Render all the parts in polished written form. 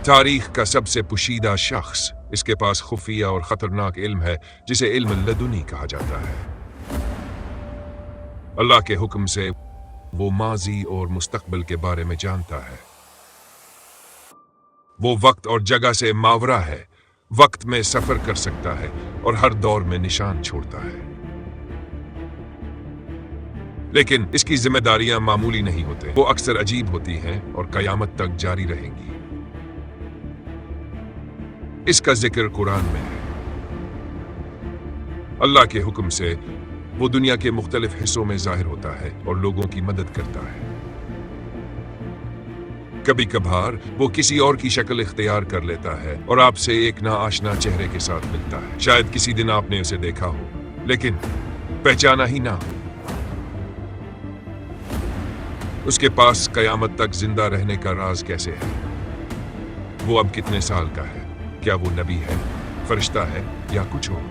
تاریخ کا سب سے پوشیدہ شخص، اس کے پاس خفیہ اور خطرناک علم ہے جسے علم لدنی کہا جاتا ہے۔ اللہ کے حکم سے وہ ماضی اور مستقبل کے بارے میں جانتا ہے۔ وہ وقت اور جگہ سے ماورا ہے، وقت میں سفر کر سکتا ہے اور ہر دور میں نشان چھوڑتا ہے۔ لیکن اس کی ذمہ داریاں معمولی نہیں ہوتے، وہ اکثر عجیب ہوتی ہیں اور قیامت تک جاری رہیں گی۔ اس کا ذکر قرآن میں ہے۔ اللہ کے حکم سے وہ دنیا کے مختلف حصوں میں ظاہر ہوتا ہے اور لوگوں کی مدد کرتا ہے۔ کبھی کبھار وہ کسی اور کی شکل اختیار کر لیتا ہے اور آپ سے ایک ناآشنا چہرے کے ساتھ ملتا ہے۔ شاید کسی دن آپ نے اسے دیکھا ہو لیکن پہچانا ہی نہ ہو۔ اس کے پاس قیامت تک زندہ رہنے کا راز کیسے ہے؟ وہ اب کتنے سال کا ہے؟ کیا وہ نبی ہے، فرشتہ ہے یا کچھ اور؟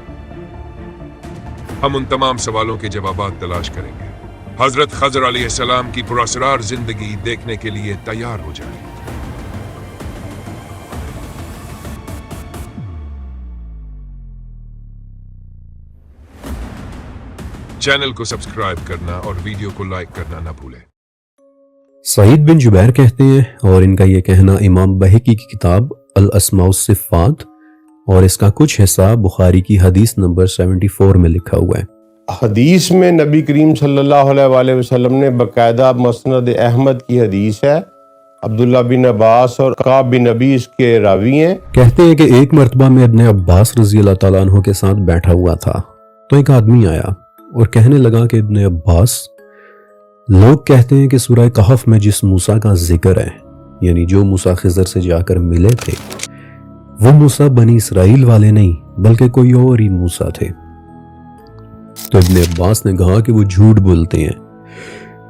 ہم ان تمام سوالوں کے جوابات تلاش کریں گے۔ حضرت خضر علیہ السلام کی پراسرار زندگی دیکھنے کے لیے تیار ہو جائیں۔ چینل کو سبسکرائب کرنا اور ویڈیو کو لائک کرنا نہ بھولیں۔ سعید بن جبیر کہتے ہیں، اور ان کا یہ کہنا امام بہقی کی کتاب الاسماء والصفات اور اس کا کچھ حصہ بخاری کی حدیث نمبر 74 میں لکھا ہوا ہے۔ حدیث میں نبی کریم صلی اللہ علیہ وآلہ وسلم نے باقاعدہ مسند احمد کی حدیث ہے، عبداللہ بن عباس اور کعب بن ابی اس کے راوی ہیں۔ کہتے ہیں کہ ایک مرتبہ میں ابن عباس رضی اللہ تعالیٰ عنہ کے ساتھ بیٹھا ہوا تھا تو ایک آدمی آیا اور کہنے لگا کہ ابن عباس، لوگ کہتے ہیں کہ سورہ کہف میں جس موسیٰ کا ذکر ہے، یعنی جو موسیٰ خضر سے جا کر ملے تھے، وہ موسیٰ بنی اسرائیل والے نہیں بلکہ کوئی اور ہی موسیٰ تھے۔ تو ابن عباس نے کہا کہ وہ جھوٹ بولتے ہیں،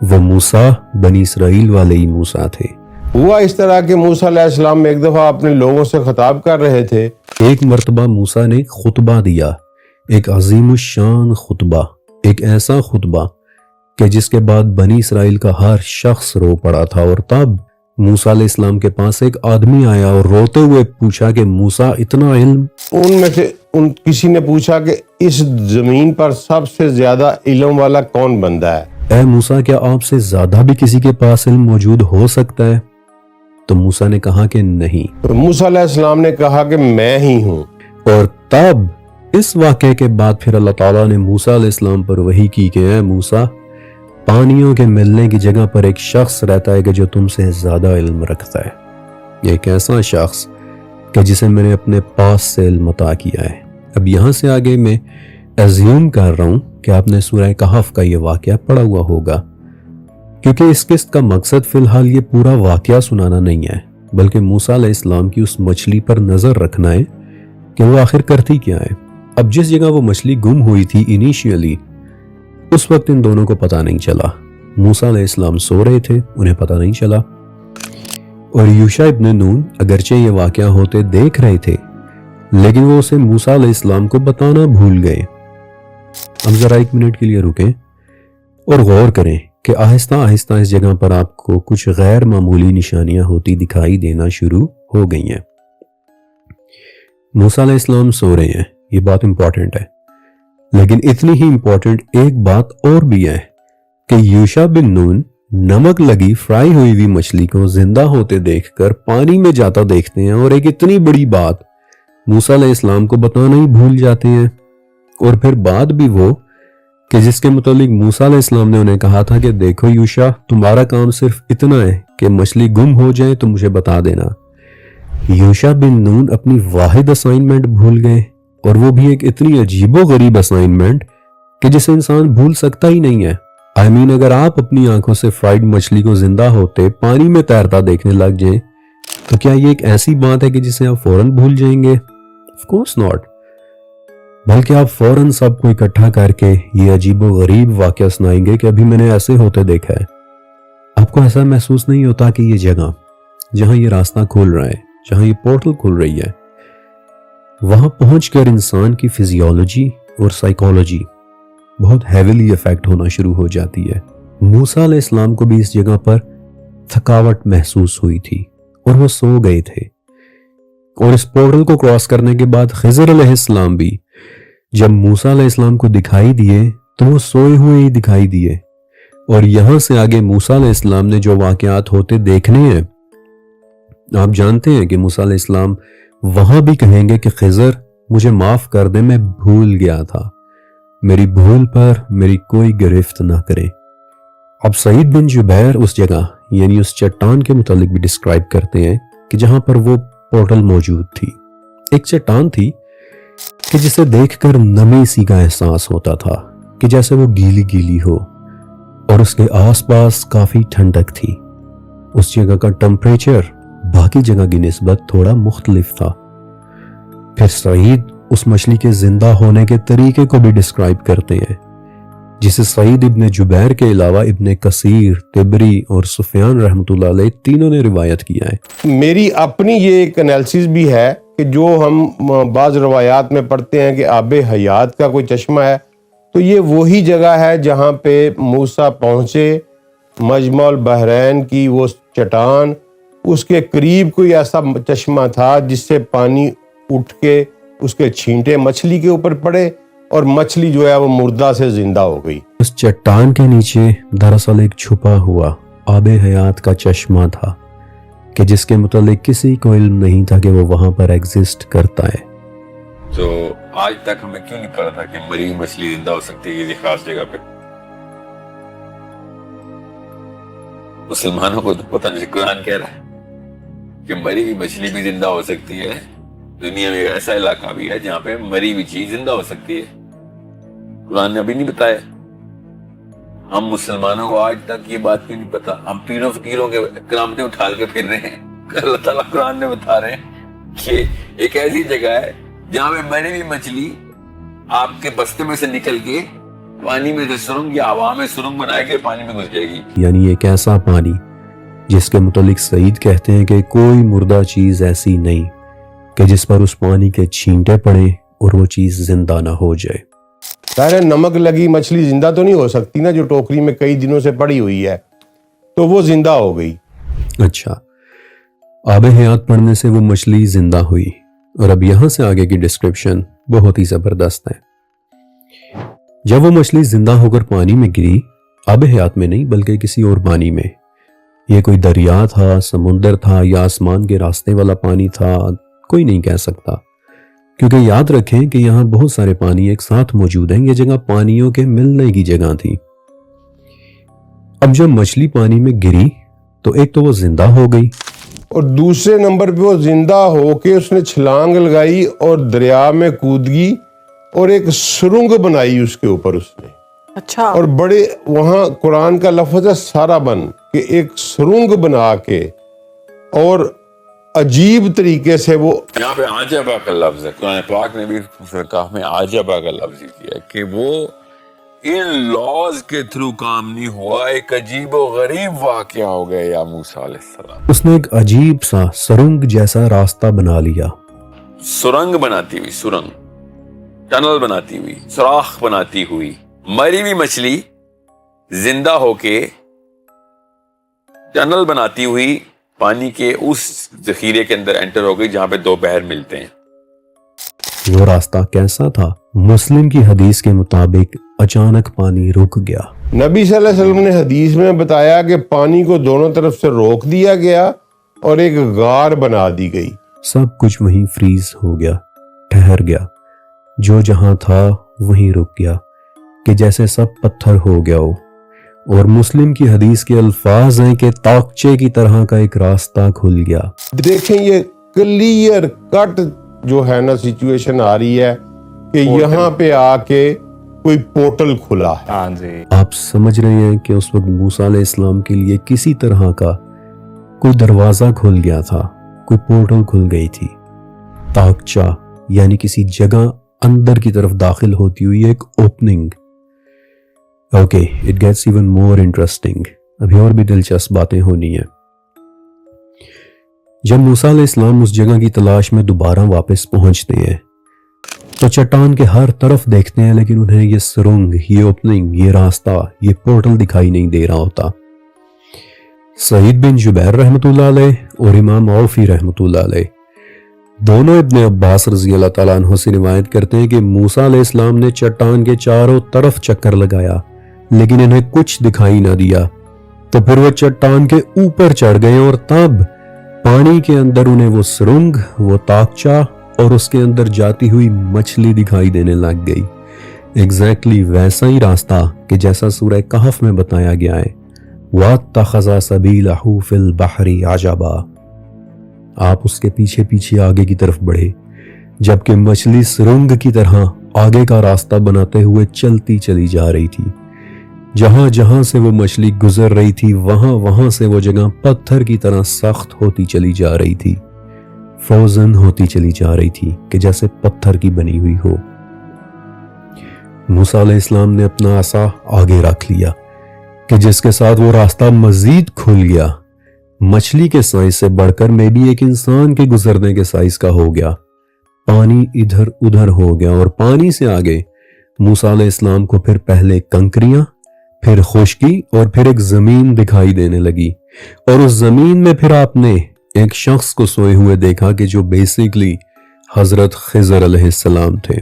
وہ موسیٰ بنی اسرائیل والے ہی موسیٰ تھے۔ ہوا اس طرح کہ موسیٰ علیہ السلام ایک دفعہ اپنے لوگوں سے خطاب کر رہے تھے۔ ایک مرتبہ موسیٰ نے خطبہ دیا، ایک عظیم الشان خطبہ، ایک ایسا خطبہ کہ جس کے بعد بنی اسرائیل کا ہر شخص رو پڑا تھا، اور تب موسیٰ علیہ السلام کے پاس ایک آدمی آیا اور روتے ہوئے پوچھا کہ موسیٰ اتنا علم؟ ان میں سے کسی نے پوچھا کہ اس زمین پر سب سے زیادہ علم والا کون بندہ ہے؟ اے موسیٰ، کیا آپ سے زیادہ بھی کسی کے پاس علم موجود ہو سکتا ہے؟ تو موسیٰ نے کہا کہ نہیں۔ تو موسیٰ علیہ السلام نے کہا کہ میں ہی ہوں۔ اور تب اس واقعے کے بعد پھر اللہ تعالیٰ نے موسیٰ علیہ السلام پر وحی کی کہ اے موسیٰ، پانیوں کے ملنے کی جگہ پر ایک شخص رہتا ہے کہ جو تم سے زیادہ علم رکھتا ہے، ایک ایسا شخص کہ جسے میں نے اپنے پاس سے علم عطا کیا ہے۔ اب یہاں سے آگے میں ایزیوم کر رہا ہوں کہ آپ نے سورہ کہف کا یہ واقعہ پڑھا ہوا ہوگا، کیونکہ اس قسط کا مقصد فی الحال یہ پورا واقعہ سنانا نہیں ہے، بلکہ موسیٰ علیہ السلام کی اس مچھلی پر نظر رکھنا ہے کہ وہ آخر کرتی کیا ہے۔ اب جس جگہ وہ مچھلی گم ہوئی تھی انیشیلی، اس وقت ان دونوں کو پتہ نہیں چلا۔ موسیٰ علیہ السلام سو رہے تھے، انہیں پتہ نہیں چلا، اور یوشع ابن نون اگرچہ یہ واقعہ ہوتے دیکھ رہے تھے لیکن وہ اسے موسیٰ علیہ السلام کو بتانا بھول گئے۔ اب ذرا ایک منٹ کے لیے رکیں اور غور کریں کہ آہستہ آہستہ اس جگہ پر آپ کو کچھ غیر معمولی نشانیاں ہوتی دکھائی دینا شروع ہو گئی ہیں۔ موسیٰ علیہ السلام سو رہے ہیں، یہ بات امپورٹنٹ ہے، لیکن اتنی ہی امپورٹنٹ ایک بات اور بھی ہے کہ یوشع بن نون نمک لگی فرائی ہوئی ہوئی مچھلی کو زندہ ہوتے دیکھ کر پانی میں جاتا دیکھتے ہیں، اور ایک اتنی بڑی بات موسیٰ علیہ السلام کو بتانا ہی بھول جاتے ہیں۔ اور پھر بات بھی وہ کہ جس کے متعلق موسیٰ علیہ السلام نے انہیں کہا تھا کہ دیکھو یوشع، تمہارا کام صرف اتنا ہے کہ مچھلی گم ہو جائے تو مجھے بتا دینا۔ یوشع بن نون اپنی واحد اسائنمنٹ بھول گئے، اور وہ بھی ایک اتنی عجیب و غریب اسائنمنٹ کہ جسے انسان بھول سکتا ہی نہیں ہے۔ اگر آپ اپنی آنکھوں سے فرائیڈ مچھلی کو زندہ ہوتے پانی میں تیرتا دیکھنے لگ جائیں تو کیا یہ ایک ایسی بات ہے کہ جسے آپ فوراً بھول جائیں گے؟ آف کورس ناٹ، بلکہ آپ فوراً سب کو اکٹھا کر کے یہ عجیب و غریب واقعہ سنائیں گے کہ ابھی میں نے ایسے ہوتے دیکھا ہے۔ آپ کو ایسا محسوس نہیں ہوتا کہ یہ جگہ جہاں یہ راستہ کھول رہا ہے، جہاں یہ پورٹل کھل رہی ہے، وہاں پہنچ کر انسان کی فزیولوجی اور سائیکالوجی بہت ہیویلی افیکٹ ہونا شروع ہو جاتی ہے۔ موسیٰ علیہ السلام کو بھی اس جگہ پر تھکاوٹ محسوس ہوئی تھی اور وہ سو گئے تھے، اور اس پورٹل کو کراس کرنے کے بعد خضر علیہ السلام بھی جب موسیٰ علیہ السلام کو دکھائی دیے تو وہ سوئے ہوئے ہی دکھائی دیے، اور یہاں سے آگے موسیٰ علیہ السلام نے جو واقعات ہوتے دیکھنے ہیں، آپ جانتے ہیں کہ موسیٰ علیہ السلام وہاں بھی کہیں گے کہ خضر مجھے معاف کر دے، میں بھول گیا تھا، میری بھول پر میری کوئی گرفت نہ کرے۔ اب سعید بن جبیر اس جگہ یعنی اس چٹان کے متعلق بھی ڈسکرائب کرتے ہیں کہ جہاں پر وہ پورٹل موجود تھی۔ ایک چٹان تھی کہ جسے دیکھ کر نمی سی کا احساس ہوتا تھا کہ جیسے وہ گیلی گیلی ہو، اور اس کے آس پاس کافی ٹھنڈک تھی۔ اس جگہ کا ٹمپریچر باقی جگہ کی نسبت تھوڑا مختلف تھا۔ پھر سعید اس مچھلی کے زندہ ہونے کے طریقے کو بھی ڈسکرائب کرتے ہیں، جسے سعید ابن جبیر کے علاوہ ابن کثیر، طبری اور سفیان رحمۃ اللہ علیہ تینوں نے روایت کیا ہے۔ میری اپنی یہ ایک انالیسس بھی ہے کہ جو ہم بعض روایات میں پڑھتے ہیں کہ آب حیات کا کوئی چشمہ ہے، تو یہ وہی جگہ ہے جہاں پہ موسیٰ پہنچے، مجمع البحرین کی وہ چٹان، اس کے قریب کوئی ایسا چشمہ تھا جس سے پانی اٹھ کے اس کے چھینٹے مچھلی کے اوپر پڑے اور مچھلی جو ہے وہ مردہ سے زندہ ہو گئی۔ اس چٹان کے نیچے دراصل ایک چھپا ہوا آب حیات کا چشمہ تھا کہ جس کے متعلق کسی کو علم نہیں تھا کہ وہ وہاں پر ایگزسٹ کرتا ہے۔ تو آج تک ہمیں کیوں نہیں پتا تھا کہ مری ہوئی مچھلی زندہ ہو سکتی ہے کسی خاص جگہ پہ؟ مسلمانوں کو تو پتہ نہیں، قرآن کہہ رہا ہے کہ مری ہوئی مچھلی بھی زندہ ہو سکتی ہے۔ دنیا میں ایک ایسا علاقہ بھی ہے جہاں پہ مری ہوئی چیز زندہ ہو سکتی ہے، قرآن نے ابھی نہیں بتایا۔ ہم مسلمانوں کو آج تک یہ بات کیوں نہیں پتا؟ ہم پیروں فقیروں کے کرامتیں اٹھا کے پھر رہے ہیں۔ اللہ تعالیٰ قرآن نے بتا رہے ہیں کہ ایک ایسی جگہ ہے جہاں پہ مری ہوئی مچھلی آپ کے بستے میں سے نکل کے پانی میں سے سرنگ یا ہوا میں سرنگ بنائے کے پانی میں گھس جائے گی۔ یعنی ایک ایسا پانی جس کے متعلق سعید کہتے ہیں کہ کوئی مردہ چیز ایسی نہیں کہ جس پر اس پانی کے چھینٹے پڑیں اور وہ چیز زندہ نہ ہو جائے۔ ظاہر نمک لگی مچھلی زندہ تو نہیں ہو سکتی نا، جو ٹوکری میں کئی دنوں سے پڑی ہوئی ہے، تو وہ زندہ ہو گئی۔ اچھا، آب حیات پڑھنے سے وہ مچھلی زندہ ہوئی، اور اب یہاں سے آگے کی ڈسکرپشن بہت ہی زبردست ہے۔ جب وہ مچھلی زندہ ہو کر پانی میں گری، آب حیات میں نہیں بلکہ کسی اور پانی میں، یہ کوئی دریا تھا، سمندر تھا یا آسمان کے راستے والا پانی تھا، کوئی نہیں کہہ سکتا، کیونکہ یاد رکھیں کہ یہاں بہت سارے پانی ایک ساتھ موجود ہیں۔ یہ جگہ پانیوں کے ملنے کی جگہ تھی۔ اب جب مچھلی پانی میں گری تو ایک تو وہ زندہ ہو گئی، اور دوسرے نمبر پہ وہ زندہ ہو کے اس نے چھلانگ لگائی اور دریا میں کود گئی اور ایک سرنگ بنائی اس کے اوپر اس نے۔ اچھا، اور بڑے وہاں قرآن کا لفظ ہے سارا بن، کہ ایک سرنگ بنا کے اور عجیب طریقے سے وہ یہاں پہ عجبہ کا لفظ ہے، قرآن پاک نے بھی کہا میں عجبہ کا لفظ کیا کہ وہ ان لاز کے تھرو کام نہیں ہوا، ایک عجیب و غریب واقعہ ہو گیا یا موسیٰ علیہ السلام۔ اس نے ایک عجیب سا سرنگ جیسا راستہ بنا لیا، سرنگ بناتی ہوئی، سرنگ، ٹنل بناتی ہوئی، سوراخ بناتی ہوئی مری ہوئی مچھلی زندہ ہو کے ٹنل بناتی ہوئی پانی کے اس ذخیرے کے اندر انٹر ہو گئی جہاں پہ دو بحر ملتے ہیں۔ وہ راستہ کیسا تھا؟ مسلم کی حدیث کے مطابق اچانک پانی رک گیا۔ نبی صلی اللہ علیہ وسلم نے حدیث میں بتایا کہ پانی کو دونوں طرف سے روک دیا گیا اور ایک غار بنا دی گئی۔ سب کچھ وہیں فریز ہو گیا، ٹھہر گیا، جو جہاں تھا وہیں رک گیا کہ جیسے سب پتھر ہو گیا ہو۔ اور مسلم کی حدیث کے الفاظ ہیں کہ طاقچے کی طرح کا ایک راستہ کھل گیا۔ دیکھیں یہ کلیئر کٹ جو ہے نا سچویشن آ رہی ہے کہ یہاں پہ آ کے کوئی پورٹل کھلا ہے۔ ہاں جی، آپ سمجھ رہے ہیں کہ اس وقت موسیٰ علیہ السلام کے لیے کسی طرح کا کوئی دروازہ کھل گیا تھا، کوئی پورٹل کھل گئی تھی۔ طاقچہ یعنی کسی جگہ اندر کی طرف داخل ہوتی ہوئی ایک opening. Okay, it gets even more interesting, ابھی اور بھی دلچسپ باتیں ہونی ہیں۔ جب موسیٰ علیہ السلام اس جگہ کی تلاش میں دوبارہ واپس پہنچتے ہیں تو چٹان کے ہر طرف دیکھتے ہیں، لیکن انہیں یہ سرنگ، یہ اوپننگ، یہ راستہ، یہ پورٹل دکھائی نہیں دے رہا ہوتا۔ سعید بن جبیر رحمۃ اللہ علیہ اور امام عوفی رحمۃ اللہ علیہ دونوں ابن عباس رضی اللہ تعالیٰ عنہ سے روایت کرتے ہیں کہ موسیٰ علیہ السلام نے چٹان کے چاروں طرف چکر لگایا لیکن انہیں کچھ دکھائی نہ دیا، تو پھر وہ چٹان کے اوپر چڑھ گئے اور تب پانی کے اندر انہیں وہ سرنگ، وہ تاکچہ اور اس کے اندر جاتی ہوئی مچھلی دکھائی دینے لگ گئی۔ ایگزیکٹلی ویسا ہی راستہ کہ جیسا سورہ کہف میں بتایا گیا ہے، وَاتَّخَذَ سَبِيلَهُ فِي الْبَحْرِ عَجَبًا۔ آپ اس کے پیچھے پیچھے آگے کی طرف بڑھے جبکہ مچھلی سرنگ کی طرح آگے کا راستہ بناتے ہوئے چلتی چلی جا رہی تھی۔ جہاں جہاں سے وہ مچھلی گزر رہی تھی وہاں وہاں سے وہ جگہ پتھر کی طرح سخت ہوتی چلی جا رہی تھی، فروزن ہوتی چلی جا رہی تھی کہ جیسے پتھر کی بنی ہوئی ہو۔ موسیٰ علیہ السلام نے اپنا عصا آگے رکھ لیا کہ جس کے ساتھ وہ راستہ مزید کھل گیا، مچھلی کے سائز سے بڑھ کر میں بھی ایک انسان کے گزرنے کے سائز کا ہو گیا۔ پانی ادھر ادھر ہو گیا اور پانی سے آگے موسیٰ علیہ السلام کو پھر پہلے کنکریاں، پھر خشکی اور پھر ایک زمین دکھائی دینے لگی، اور اس زمین میں پھر آپ نے ایک شخص کو سوئے ہوئے دیکھا کہ جو بیسیکلی حضرت خضر علیہ السلام تھے۔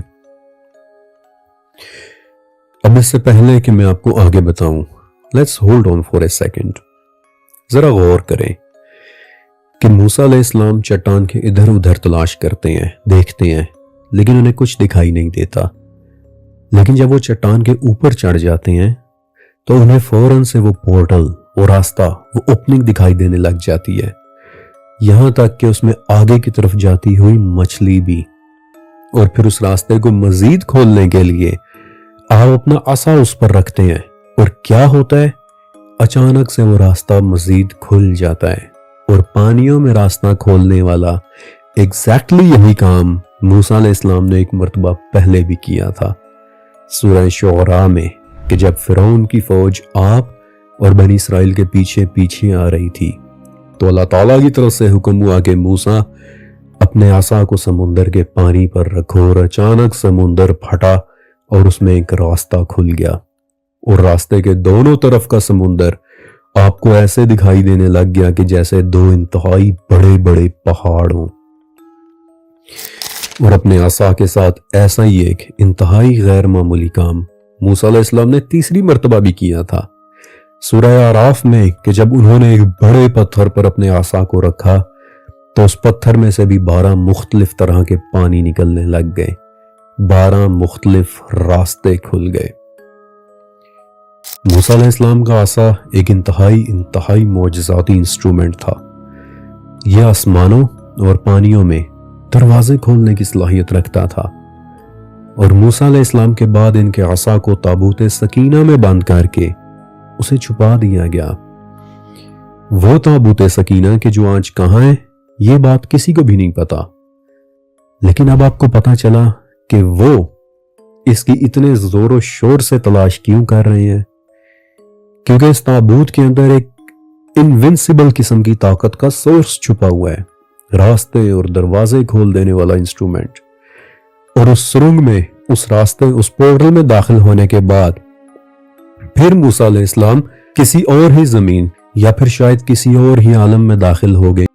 اب اس سے پہلے کہ میں آپ کو آگے بتاؤں، let's hold on for a second, ذرا غور کریں کہ موسیٰ علیہ السلام چٹان کے ادھر ادھر تلاش کرتے ہیں، دیکھتے ہیں، لیکن انہیں کچھ دکھائی نہیں دیتا۔ لیکن جب وہ چٹان کے اوپر چڑھ جاتے ہیں تو انہیں فوراً سے وہ پورٹل، وہ راستہ، وہ اوپننگ دکھائی دینے لگ جاتی ہے، یہاں تک کہ اس میں آگے کی طرف جاتی ہوئی مچھلی بھی۔ اور پھر اس راستے کو مزید کھولنے کے لیے آپ اپنا عصا اس پر رکھتے ہیں، اور کیا ہوتا ہے؟ اچانک سے وہ راستہ مزید کھل جاتا ہے، اور پانیوں میں راستہ کھولنے والا ایگزیکٹلی یہی کام موسیٰ علیہ السلام نے ایک مرتبہ پہلے بھی کیا تھا سورہ شعراء میں، کہ جب فرعون کی فوج آپ اور بنی اسرائیل کے پیچھے پیچھے آ رہی تھی تو اللہ تعالیٰ کی طرف سے حکم ہوا کہ موسیٰ اپنے عصا کو سمندر کے پانی پر رکھو، اور اچانک سمندر پھٹا اور اس میں ایک راستہ کھل گیا، اور راستے کے دونوں طرف کا سمندر آپ کو ایسے دکھائی دینے لگ گیا کہ جیسے دو انتہائی بڑے بڑے پہاڑ ہوں۔ اور اپنے عصا کے ساتھ ایسا ہی ایک انتہائی غیر معمولی کام موسیٰ علیہ السلام نے تیسری مرتبہ بھی کیا تھا سورہ اعراف میں، کہ جب انہوں نے ایک بڑے پتھر پر اپنے عصا کو رکھا تو اس پتھر میں سے بھی 12 مختلف طرح کے پانی نکلنے لگ گئے، 12 مختلف راستے کھل گئے۔ موسیٰ علیہ السلام کا عصا ایک انتہائی معجزاتی انسٹرومنٹ تھا۔ یہ آسمانوں اور پانیوں میں دروازے کھولنے کی صلاحیت رکھتا تھا، اور موسیٰ علیہ السلام کے بعد ان کے عصا کو تابوت سکینہ میں بند کر کے اسے چھپا دیا گیا۔ وہ تابوت سکینہ کہ جو آج کہاں ہے یہ بات کسی کو بھی نہیں پتا، لیکن اب آپ کو پتا چلا کہ وہ اس کی اتنے زور و شور سے تلاش کیوں کر رہے ہیں، کیونکہ اس تابوت کے اندر ایک انوینسیبل قسم کی طاقت کا سورس چھپا ہوا ہے، راستے اور دروازے کھول دینے والا انسٹرومنٹ۔ اور اس سرنگ میں، اس راستے، اس پورٹل میں داخل ہونے کے بعد پھر موسیٰ علیہ السلام کسی اور ہی زمین یا پھر شاید کسی اور ہی عالم میں داخل ہو گئے